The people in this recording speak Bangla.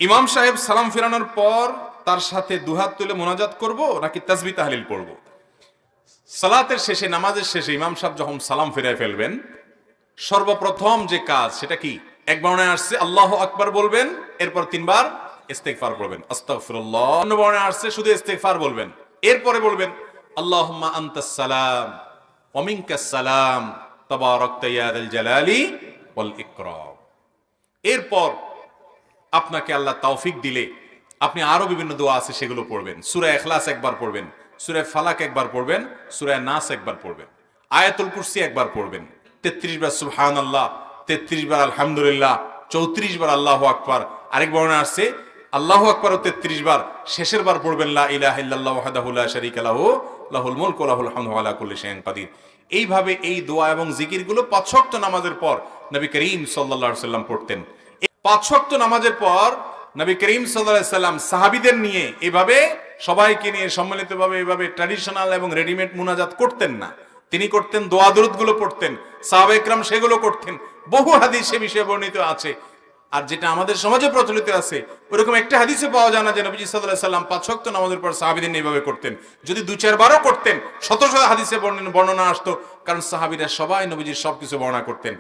ইমাম সাহেব সালাম ফেরানোর পর তার সাথে দুহাত তুলে মোনাজাত করব নাকি তাসবিহ তাহলিল পড়ব? সালাতের শেষে, নামাজের শেষে ইমাম সাহেব যখন সালাম ফিরায় ফেলবেন, সর্বপ্রথম যে কাজ সেটা কি? এক বর্ণায় আসছে আল্লাহু আকবার বলবেন, এরপর 3 বার ইস্তেগফার পড়বেন, আস্তাগফিরুল্লাহ। অন্য বর্ণায় আসছে শুধু ইস্তেগফার বলবেন, এরপরে বলবেন আল্লাহুম্মা আনতাস সালাম ওয়া মিনকাস সালাম তাবারাকতা ইয়া যাল জালালি ওয়াল ইকরাম। এরপর আপনাকে আল্লাহ তৌফিক দিলে আপনি আরো বিভিন্ন দোয়া আছে সেগুলো পড়বেন। সূরা ইখলাস একবার পড়বেন, সূরা ফালাক একবার পড়বেন, সূরা নাস একবার পড়বেন, আয়াতুল কুরসি একবার পড়বেন, 33 বার সুবহানাল্লাহ, 33 বার আলহামদুলিল্লাহ, 34 বার আল্লাহু আকবার। আরেক বর্ণনা আসছে আল্লাহু আকবারও 33 বার, শেষের বার পড়বেন লা ইলাহা ইল্লাল্লাহু ওয়াহদাহু লা শারীকা লাহু লাহুল মুলকু ওয়া লাহুল হামদু ওয়া আলা কুল্লি শাইইন কাদির। এইভাবে এই দোয়া এবং জিকিরগুলো 5 ওয়াক্ত নামাজের পর নবী করিম সাল্লাল্লাহু আলাইহি সাল্লাম পড়তেন। 5 ওয়াক্ত নামাজের পর নবী করিম সাল্লাল্লাহু আলাইহি সাল্লাম সাহাবীদের নিয়ে এভাবে সবাইকে নিয়ে সম্মিলিতভাবে এভাবে ট্র্যাডিশনাল এবং রেডিমেড মুনাজাত করতেন না। তিনি করতেন দোয়া দরুদ গুলো পড়তেন, সাহাবায়ে কেরাম সেগুলো করতেন। বহু হাদিস সে বিষয়ে বর্ণিত আছে। আর যেটা আমাদের সমাজে প্রচলিত আছে, ওরকম একটা হাদিসে পাওয়া যায় না যে নবীজি সাল্লাল্লাহু আলাইহি সাল্লাম 5 ওয়াক্ত নামাজের পর সাহাবীদের নিয়ে এভাবে করতেন। যদি 2-4 বারও করতেন, শত শত হাদিসে বর্ণনা আসতো, কারণ সাহাবীরা সবাই নবীজির সবকিছু বর্ণনা করতেন।